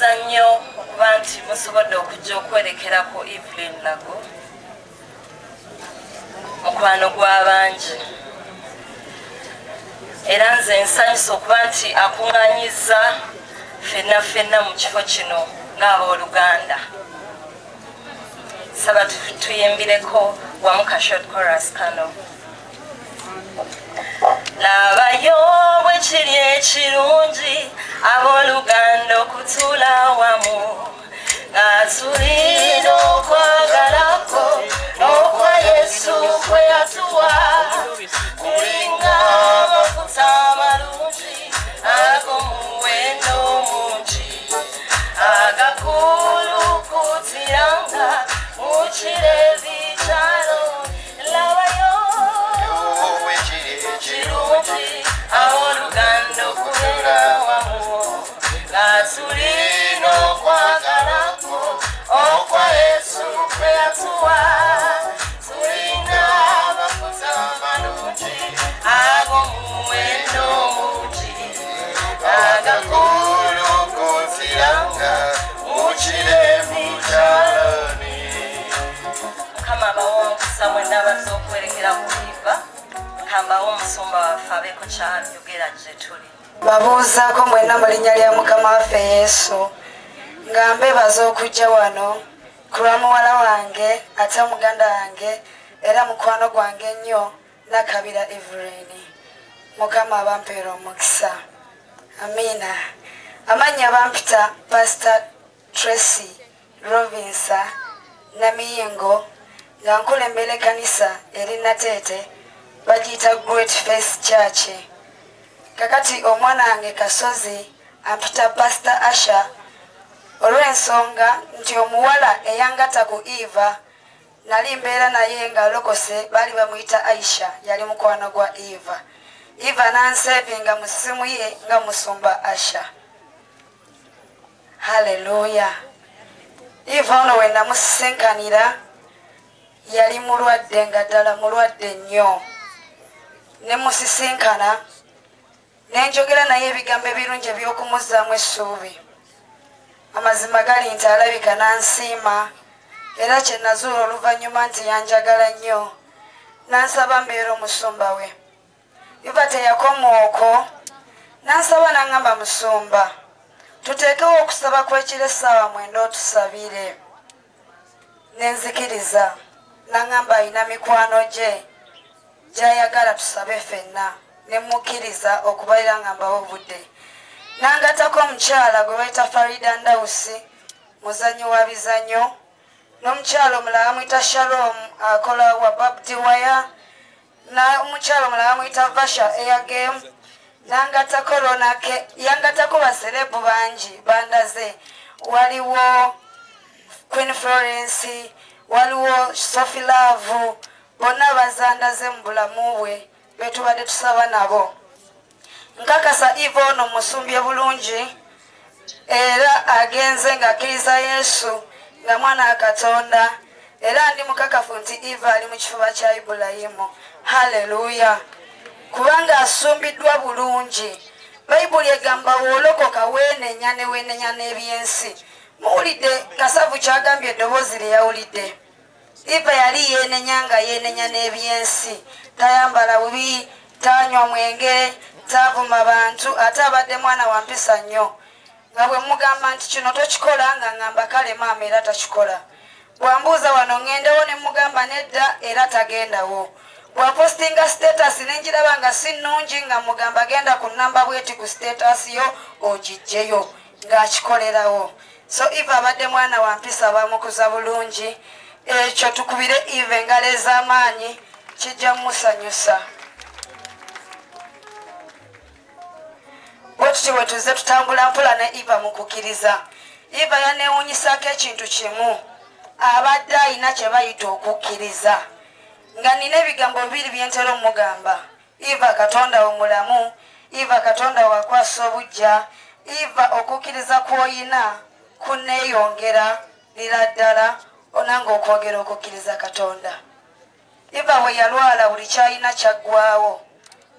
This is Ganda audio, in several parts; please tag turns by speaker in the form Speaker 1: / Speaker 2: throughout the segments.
Speaker 1: Mwebaza nnyo okuba nti musobodde okujja okwerekerako Evelyn Lago mukwano gw'abangi era nze nsanyusa okuba nti akuŋŋaanyiza ffenna mu kifo kino ng'abooluganda. Saba tuyimbireko wamu ka short chorus kano. Labayo bwe kiri ekirungi abooluganda okutuula wamu nga tulina okwagalako n'okwa Yesu kwe yatuwa kulinga amafuta amalungi ag'omuwendo mungi agakulukutiranga mu kirevi kyalo. Labayo kirungi abooluganda okubeera wamu nga tulina okwagalako okwa Yesu kwe yatuwa tulina amafuta amalungi ag'omuwendo mungi agakulukutiranga mu kirevi kyaloni. Mukama abawo omukisa mwenna abazze okwerekera ku Eva. Kambawo omusumba waffe abeeko kyayogera gye tuli.
Speaker 2: Babuuzaako mwenna mu linnya lya Mukama waffe Yesu nga mbeebaza okujja wano ku lwa muwala wange ate muganda wange era mukwano gwange ennyo Nakabira Evelyn. Mukama abampeera omukisa. Amiina. Amannya bampita Pastor Tracy Robinsa Namiyingo nga nkulembera ekkanisa eri Nateete bagiyita Great Face Church. Kakati omwana wange Kasozi ampita Pastor Asha olw'ensonga nti omuwala eyangata ku Eva nali mbeera naye nga lokose bali bamuyita Aisha yali mukwano gwa Eva. Eva nansevinga mu ssimu ye nga musumba Asha. Haleluya. Eva ono we namusisinkanira yali mulwadde nga ddala mulwadde nnyo. Ne musisinkana nenjogera naye ebigambo ebirungi eby'okumuzzaamu essuubi. Amazima gali nti alabika nansiima era kye nazuula oluvannyuma nti yanjagala nnyo nansaba mbeera omusumba we. Eva teyakomaoko nansaba naŋŋamba musumba tuteekewo okusaba kw'ekiro essaawa 9 otusabire. Nenzikiriza naŋŋamba alina mikwano gye gy'ayagala tusabe ffenna ne mukkiriza okubalira nga mbawo obudde. Nangatako omukyala gwe bayita Farida Ndawusi muzannyi wa bizannyo n'omukyala omulala amuyita Shalom akola wa Babdi Waya n'omukyala omulala amuyita Vasha Airgame nangatako Ronake yangatako baserebu bangi bandaze. Waliwo Queen Florence waliwo Sophie Love bonna bazandaze mu bulamu bwe betubadde tusaba nabo. Nkakasa Eva ono musumbye bulungi era agenze ng'akkiriza Yesu nga mwana wa Katonda era ndi mukakafu nti Eva ali mu kifuba kya Ibulayimu. Haleluya. Kubanga asumbiddwa bulungi. Bayibuli egamba wolokoka weenenya ne weenenya n'ebyensi. Muwulidde Kasavu kyagambye eddoboozi lye yawulidde. Eva yali yeenenya nga yeenenya n'ebyensi. Tayambala bubi, tanywa mwenge, tavuma bantu ate abadde mwana wa mpisa nnyo. Nga bwe mugamba nti kino tokikola nga ngamba kale maama era takikola. Bwambuuza wano ŋŋendewo ne mugamba nedda era tagendawo. Bwapostinga status nenjiraba nga si nnungi nga mugamba genda ku nnamba bweti ku status yo ogiggyeyo ng'akikolerawo. So Eva abadde mwana wa mpisa bamukuza bulungi. Ekyo tukubire Eva engalo ez'amaanyi kijja musanyusa. Bwetutyo bwe tuzze tutambula mpola ne Eva mu kukkiriza. Eva yaneewuunyisako ekintu kimu abadde alina kye bayita okukkiriza. Nga nina ebigambo bibiri bye ntera omugamba. Eva Katonda omulamu, Eva Katonda wakwasa obujja, Eva okukkiriza kw'oyina kuneeyongera lira ddala onanga okwogera okukkiriza Katonda. Eva bwe yalwala buli kyalina kyaggwaawo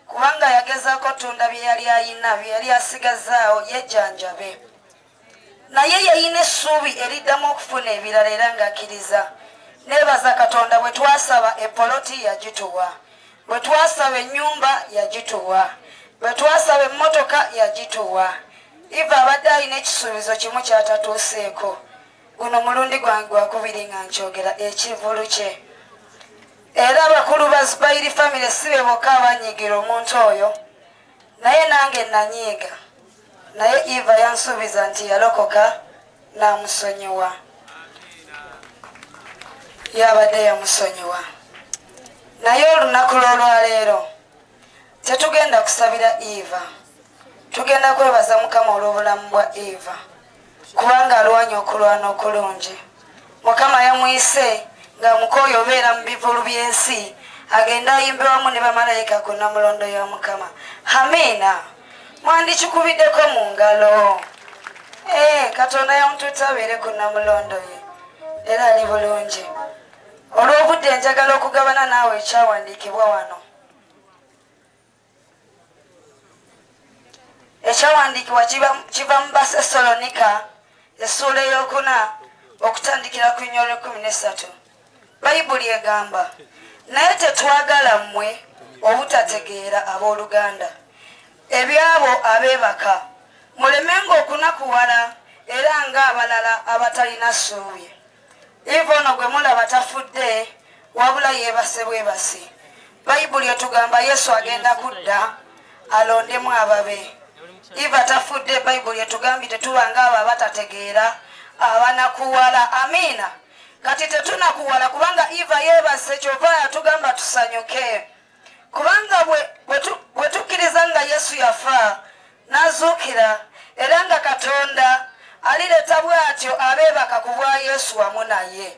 Speaker 2: kubanga yagezaako tunda bye yali ayina bye yali asigazaawo yejjanjabe. Naye essuubi eriddamu okufuna ebirala era ng'akkiriza. Neebaza Katonda bwe twasaba epoloti yagituwa, bwe twasaba ennyumba yagituwa, bwe twasaba emmotoka yagituwa. Eva abadde alina ekisuubizo kimu ky'atatuuseeko. Guno mulundi gwange gwakubiri nga nkyogera ekivulu kye. Era abakulu ba Zubairi family si be bokka abanyiigira omuntu oyo, naye nange nanyiiga. Naye Eva yansuubiza nti yalokoka n'amusonyiwa. Yabadde yamusonyiwa. Naye olunaku lw'olwaleero tetugenda kusabira Eva, tugenda kwebaza Mukama olw'obulamu bwa Eva, kubanga alwanya okulwana okulungi. Mukama yamuyise ng'amukooye obeera mu bivulu by'ensi, agenda ayimbe wamu ne bamalayika ku Namulondo ya Mukama. Amiina. Mwandikikubiddeko mu ngalo. Katonda yamutuuta abeere ku Namulondo ye, era ali bulungi. Olw'obudde njagala okugabana naawe ekyawandiikibwa wano. Ekyawandiikibwa kiva mu Basesalonika essuula ey'okuna okutandikira ku nnya olw'ekumi-n'essatu. Bayibuli egamba, naye tetwagala mmwe obutategeera abooluganda ebyabo abeebaka, mulemenga okunakuwala era ng'abalala abatalina ssuubi. Eva ono gwe mulaba tafudde wabula yeebase bwebasi. Bayibuli etugamba Yesu agenda kudda alondemu ababe. Eva tafudde, Bayibuli etugambye tetuba ng'abo abatategeera abanakuwala. Amiina. Kati tetunakuwala kubanga Eva yeebase, kyova yatugamba tusanyuke. Kubanga bwe tukkiriza nga Yesu yafa n'azuukira era nga Katonda alireeta bw'atyo abeebaka ku bwa Yesu wamu naye.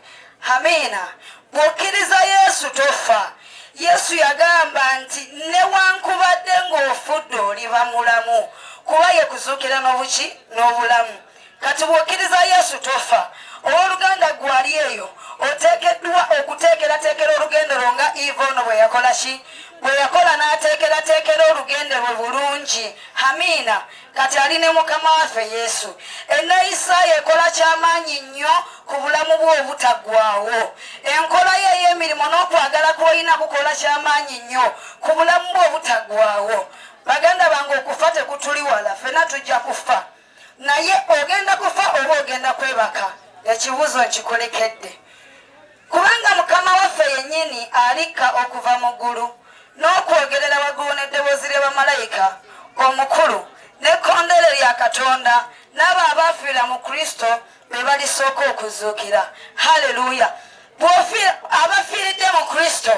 Speaker 2: Amiina. Bw'okkiriza Yesu tofa. Yesu yagamba nti newankubadde ng'ofudde oliba mulamu, kuba ye kuzuukira n'obulamu. Kati bw'okkiriza Yesu tofa. Owooluganda gwali eyo oteekeddwa okuteekerateekera olugendo lwo nga Eva ono bwe yakola ki? Bwe yakola n'ateekerateekera olugendo lwe bulungi. Amiina. Kati ali ne Mukama waffe Yesu. Enneeyisa ye ekola ky'amaanyi nnyo ku bulamu bwe obutaggwaawo. Enkola ye ey'emirimu n'okwagala kw'olina kukola ky'amaanyi nnyo ku bulamu bwe obutaggwaawo. Baganda bange okufa tekutuli wala, ffenna tujja kufa. Naye ogenda kufa oba ogenda kwebaka? Ekibuuzo nkikolekedde. Kubanga Mukama waffe yennyini alikka okuva mu ggulu n'okwogerera waggulu n'eddoboozi ly'abamalayika omukulu n'ekkondeere lya Katonda, n'abo abaafiira mu Kristo be balisooka okuzuukira. Haleluya. Abafiiridde mu Kristo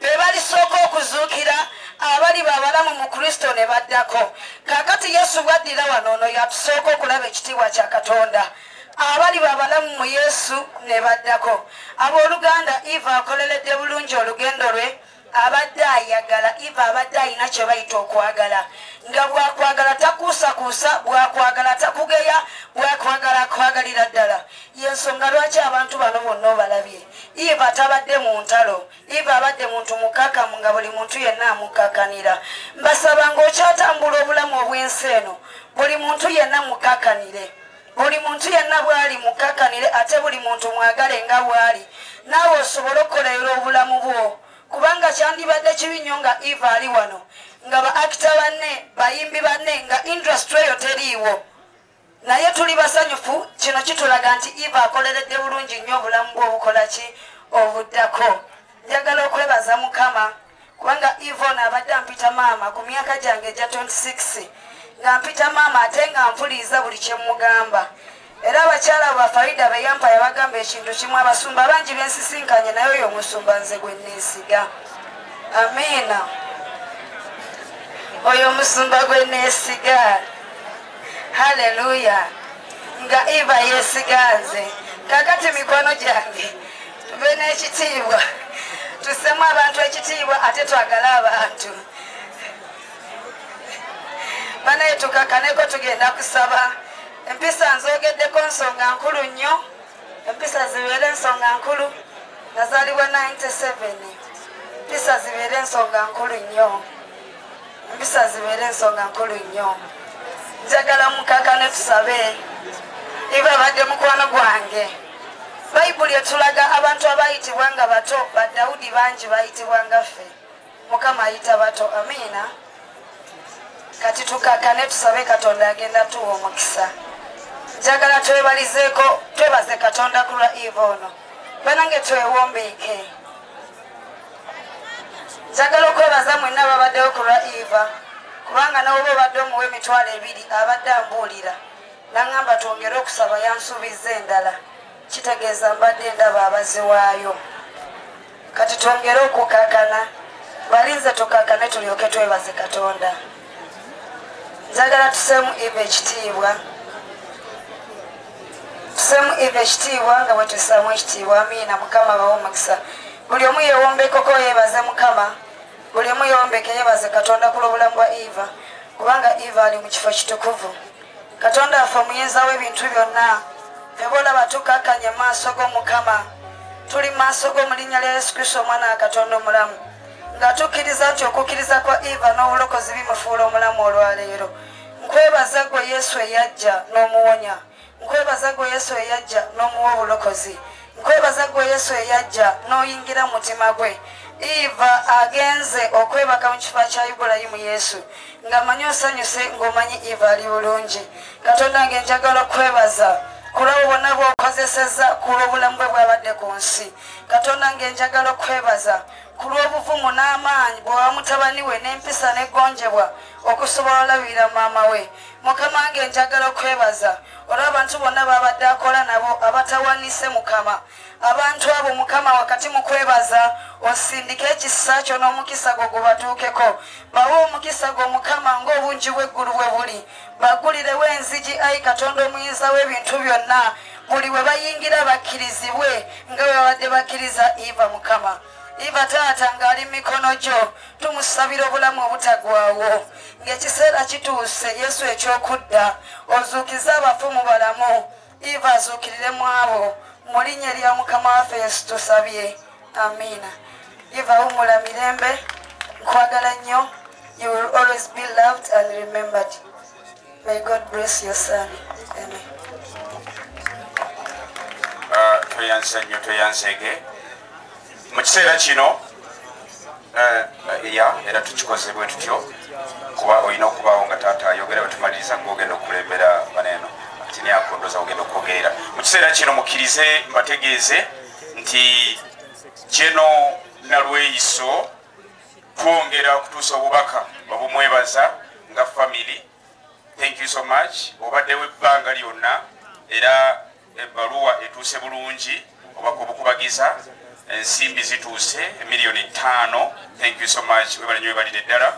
Speaker 2: be balisooka okuzuukira, abali babalamu mu Kristo ne baddako. Kaakati Yesu bwaddira wano ono yatusooka okulaba ekitiibwa kya Katonda. Abali babalamu mu Yesu ne baddako. Abooluganda, Eva akoleredde bulungi olugendo lwe, abadde ayagala. Eva abadde alina kye bayita okwagala. Nga bwakwagala takuusakuusa, bwakwagala takugeya, bwakwagala akwagalira ddala. Y'ensonga lwaki abantu bano bonna obalabye. Eva tabadde mu ntalo. Eva abadde muntu mukkakkamu nga buli muntu yenna amukkakanira. Mbasaba ng'okyatambula obulamu obw'ensi eno, buli muntu yenna mukkakkanire. Buli muntu yenna bw'ali mukkakanire, ate buli muntu mwagale nga bw'ali. Naawe osobole okukolerera obulamu bwo. Kubanga kyandibadde kibi nnyo nga Eva ali wano, nga ba-akita banne, bayimbi banne, nga industry eyo teriiwo. Naye tuli basanyufu, kino kitulaga nti Eva akoleredde bulungi nnyo obulamu bwe obukola ki? Obuddako. Njagala okwebaza Mukama, kubanga Eva ono abadde ampita maama ku myaka gyange egya 26. Nga mpita maama ate nga mpuliriza buli kye mugamba. Era abakyala ba Farida be yampa yabagamba ekintu kimu, abasumba bangi bensisinkanye naye oyo omusumba nze gwe neesiga. Amiina. Oyo omusumba gwe neesiga. Haleluya. Nga Eva yeesiga nze. Kakati mikono gyange tube n'ekitiibwa, tussemu abantu ekitiibwa ate twagale abantu. Banaye tukakaneko tugenda kusaba. Empisa nzogeddeko nsonga nkulu nnyo. Empisa zibeere ensonga nkulu. Nazaalibwa 97. Empisa zibeere ensonga nkulu nnyo. Empisa zibeere ensonga nkulu nnyo. Njagala mukakane tusabe. Eva abadde mukwano gwange bayibuli etulaga abantu abayitibwa nga bato badawudi bangi bayitibwa nga ffe mukama ayita bato amiina kati tukakane tusabe katonda agenda tuwa omukisa njagala twebalizeeko twebaze katonda ku lwa eva ono banange twewombeeke njagala okwebaza mwenna babaddewo ku lwa eva kubanga nawe oba obadde omuwa emitwalo 2 abadde ambuulira naŋŋamba twongere okusaba yansuubiza endala kitegeeza mbadde ndaba abaziwaayo kati twongere okukakana balinze tukakane tulyoke twebaze katonda njagala tuseemu eva ekitiibwa nga bwe tusaamu ekitiibwa amiina mukama bawo omukisa buli omu yeewombekeko yeebaze mukama buli omu yeewombeke yeebaze katonda ku lw'obulamu bwa eva kubanga eva ali mu kifo kitukuvu katonda affe omuyinza w'ebintu byonna ffe boolaba tukakanye maaso g'omukama tuli maaso g'omu linnya lya yesu kristo omwana wa katonda omulamu nga tukkiriza nti okukkiriza kwa eva n'obulokozi bimufuula omulamu olwaleero nkwebaza gwe yesu eyajja n'omuwonya nkwebaza gwe yesu eyajja n'omuwa obulokozi nkwebaza gwe yesu eyajja n'oyingira mu mutima gwe eva agenze okwebaka mu kifo kya ibulayimu yesu ng'amanyi osanyuse ng'omanyi eva ali bulungi katonda nge njagala okwebaza kulabo bonna bw'okozeseza ku lw'obulamu bwe bw'abadde ku nsi katonda nge njagala okwebaza ku lw'obuvumu n'amaanyi bw'owa mutabani we n'empisa n'eggonjebwa okusobola olabirira maama we mukama nge njagala okwebaza olwa abantu bonna babadde akola nabo abatawanise mukama abantu abo mukama wakati mu kwebaza osindika ekisa kyo n'omukisa gwo gubatuukeko bawe omukisa gwo mukama ng'obungi bw'eggulu bwe buli baggulirewo enzigi ayi katonda omuyinza w'ebintu byonna buli we bayingira bakkirizibwe nga bwe babadde bakkiriza eva mukama eva taata ng'ali mu mikono gyo tumusabira obulamu obutagwawo ng'ekiseera kituuse yesu eky'okudda ozuukize abafu mu balamu eva azuukirire mu abo mu linnya lya mukama waffe yesu tusabye amiina eva wumula mirembe nkwagala nnyo you will always be loved and remembered may god bless your son amen
Speaker 3: toyanse nnyo toyansege mu kiseera kino era tukikoze bwe tutyo kuba olina okubaawo nga taata ayogera wetumaliriza ng'ogenda okulembera baneeno tini akondoza ogenda okwogerera mu kiseera kino mukkirize mbategeeze nti kino nalweyiso twongera okutuusa obubaka babumwebaza nga family thank you so much obaddewo ebbanga lyonna era ebbaluwa etuuse bulungi obaka obukubagiza ensimbi zituuse $5,000,000 thank you so much webalenyo webalire ddala